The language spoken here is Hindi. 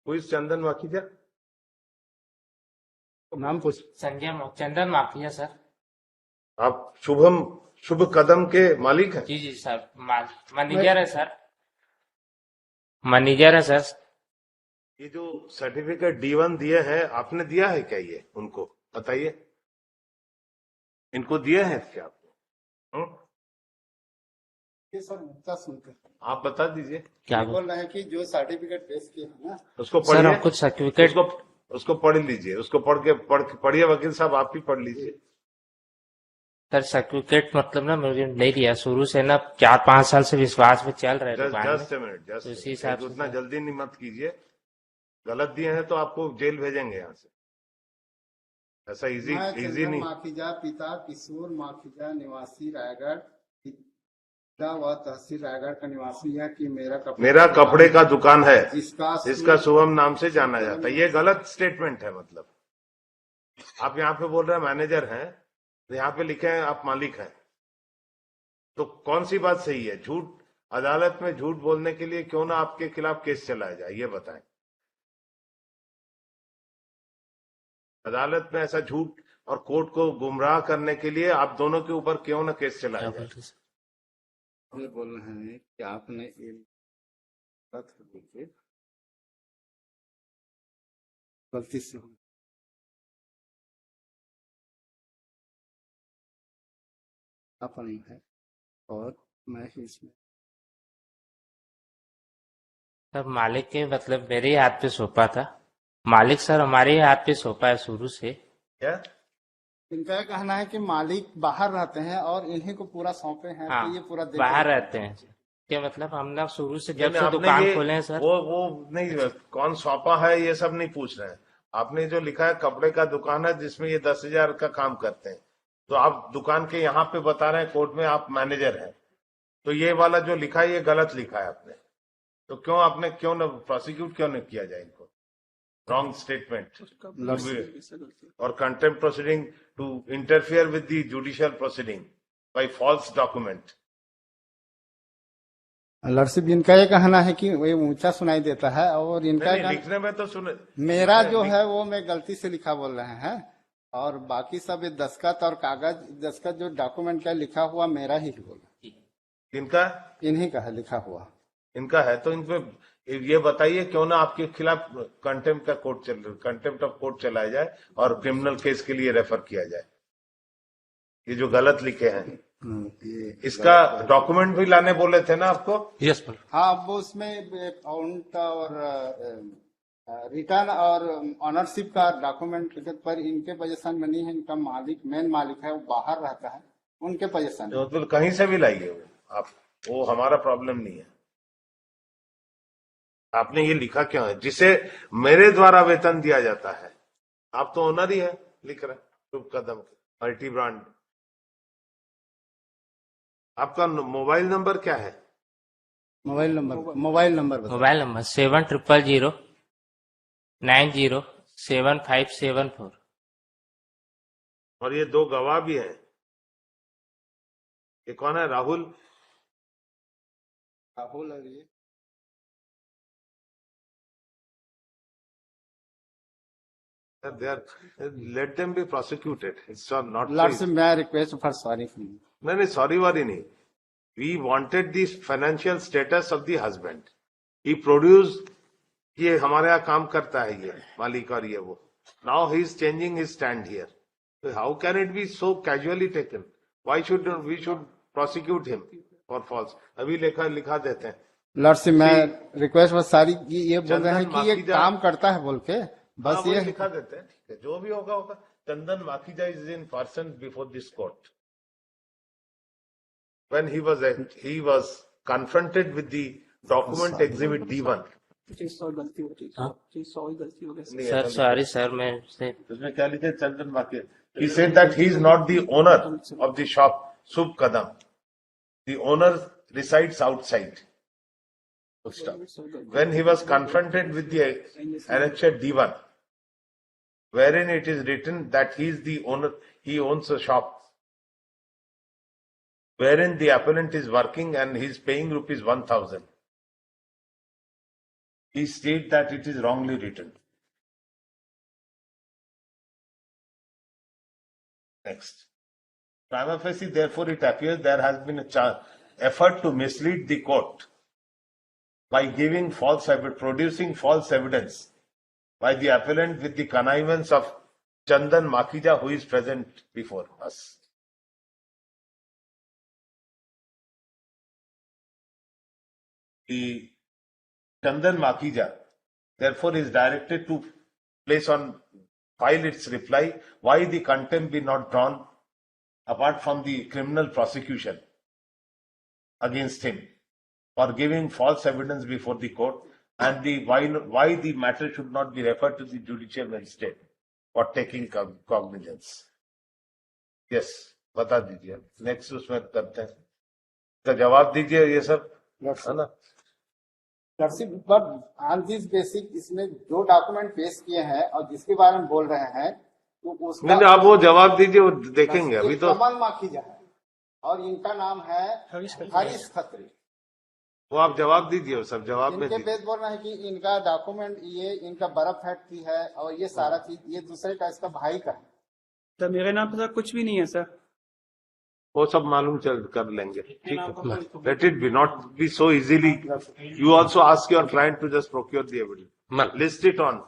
कोई चंदन माखीजा नाम पूछ। संजय चंदन माफिया सर। आप शुभ कदम के मालिक हैं? जी जी सर, मैनेजर है सर, मैनेजर है सर। ये जो सर्टिफिकेट D1 दिए हैं आपने दिया है क्या? ये उनको बताइए, इनको दिए हैं क्या आपको? ये सर मुद्दा सुनकर आप बता दीजिए। क्या बोल रहे हैं कि जो सर्टिफिकेट पेश किए हैं ना, उसको सर पढ़िए, हमको सर्टिफिकेट उसको पढ़ लीजिए, उसको पढ़िए वकील साहब, आप ही पढ़ लीजिए। सर सर्टिफिकेट मतलब ना मुझे नहीं दिया शुरू से ना, 4-5 साल से विश्वास में चल रहे दुकान में। जस्ट ए मिनट, तो इसी हिसाब से उतना जल्दी नहीं मत कीजिए। गलत दिए हैं तो आपको जेल भेजेंगे यहाँ से। ऐसा मैं इजी चंदन नहीं। माखीजा, पिता किशोर माखीजा, निवासी रायगढ़, पिता व तहसील रायगढ़ का निवासी है कि मेरा कपड़े का दुकान है जिसका शुभम नाम से जाना जाता है। ये गलत स्टेटमेंट है। मतलब आप यहाँ पे बोल रहे हैं मैनेजर हैं, तो यहाँ पे लिखे हैं आप मालिक हैं, तो कौन सी बात सही है? झूठ, अदालत में झूठ बोलने के लिए क्यों ना आपके खिलाफ केस चलाया जाए, ये बताएं। अदालत में ऐसा झूठ और कोर्ट को गुमराह करने के लिए आप दोनों के ऊपर क्यों ना केस चलाया जाए? ये बोल रहे हैं कि आपने ये पत्र लिखे गलती से अपनी है और मैं ही इसमें सर मालिक के मतलब मेरे ही हाथ पे सौंपा था। मालिक सर हमारे ही हाथ पे सौंपा है शुरू से। क्या? इनका कहना है कि मालिक बाहर रहते हैं और इन्हीं को पूरा सौंपे हैं। हाँ, तो ये पूरा बाहर रहते हैं। क्या मतलब हम ना शुरू से जब से आपने दुकान खोले हैं सर। वो नहीं, कौन सौंपा है ये सब नहीं पूछ रहे हैं। आपने जो लिखा है कपड़े का दुकान है जिसमें ये 10,000 का काम करते हैं, तो आप दुकान के यहाँ पे बता रहे हैं कोर्ट में आप मैनेजर हैं, तो ये वाला जो लिखा है ये गलत लिखा है आपने। तो क्यों ना प्रोसिक्यूट क्यों नहीं किया जाए इनको? रॉन्ग स्टेटमेंट और contempt proceeding to interfere with the judicial proceeding by false document. Lordship इनका ये कहना है कि वो ऊंचा सुनाई देता है और इनका लिखने में तो सुने, मेरा जो है वो मैं गलती से लिखा बोल रहे हैं, और बाकी सब ये दस्खत और कागज दस्खत जो डॉक्यूमेंट का लिखा हुआ मेरा ही बोला। इनका इन्हीं का है लिखा हुआ, इनका है। तो इनपे ये बताइए क्यों ना आपके खिलाफ कंटेम्प्ट ऑफ कोर्ट चलाया जाए और क्रिमिनल केस के लिए रेफर किया जाए। ये जो गलत लिखे हैं इसका डॉक्यूमेंट भी लाने बोले थे ना आपको? Yes sir. हाँ, वो उसमें अकाउंट और रिटर्न और ऑनरशिप का डॉक्यूमेंट पर इनके पोजीशन में नहीं है। इनका मालिक मेन मालिक है वो बाहर रहता है, उनके पोजीशन में। तो कहीं से भी लाइए वो आप, वो हमारा प्रॉब्लम नहीं है। आपने ये लिखा क्यों है? जिसे मेरे द्वारा वेतन दिया जाता है, आप तो ओनर ही है, लिख रहे शुभ कदम मल्टी ब्रांड। आपका मोबाइल नंबर क्या है? मोबाइल नंबर बताओ। Mobile number 7000907574। और ये 2 गवाह भी हैं। ये कौन है? राहुल और ये they are, let them be prosecuted. It's not lordship मैं रिक्वेस्ट फॉर सॉरी। नहीं, सॉरी वारी नहीं। We wanted the financial status of the husband. He produce, ये हमारे यहाँ काम करता है ये मालिक और ये वो। Now he is changing his stand here. How can it be so casually taken? Why should we should prosecute him for false? अभी लिखा देते हैं। लड़सिप मैं रिक्वेस्ट फॉर सॉरी, ये बोल रहे हैं कि ये काम करता है बोल के, बस ये लिखा देते हैं। ठीक है, जो भी होगा होगा। Chandan Makhija is in person before this court. When he was confronted with the document exhibit D1. गलती होती है सर सॉरी सर, मैं उसमें क्या लिखे? चंदन Makhija. He said that he is not the owner of the shop Subh Kadam. The owner resides outside. When he was confronted with the annexure D1, wherein it is written that he is the owner, he owns a shop, wherein the appellant is working and he is paying rupees 1,000. he states that it is wrongly written. Next. Prima facie, therefore, it appears there has been a effort to mislead the court by giving producing false evidence by the appellant with the connivance of Chandan Makhija, who is present before us. The Chandan Makhija, therefore, is directed to file its reply why the contempt be not drawn apart from the criminal prosecution against him for giving false evidence before the court, and why the matter should not be referred to the judicial magistrate for taking cognizance. Yes, बता दीजिए. नेक्स्ट उसमें करते हैं, तो जवाब दीजिए ये सब, है ना? बट ऑन दिस बेसिक इसमें जो डॉक्यूमेंट पेश किए हैं और जिसके बारे में बोल रहे हैं तो उसका नहीं, आप वो जवाब दीजिए, वो देखेंगे अभी तो. कमल माखीजा है और इनका नाम है हरीश खत्री. वो आप जवाब दीजिए, वो सब जवाब में इनके दीजिए. पेज बोल रहे हैं कि इनका डॉक्यूमेंट ये इनका बर्फ फैक्ट्री है और ये सारा चीज ये दूसरे का इसका भाई का है. सर मेरे नाम पे सर कुछ भी नहीं है सर. वो सब मालूम कर लेंगे, ठीक है. Let it be not be so easily. You also ask your client to just procure the evidence, list it on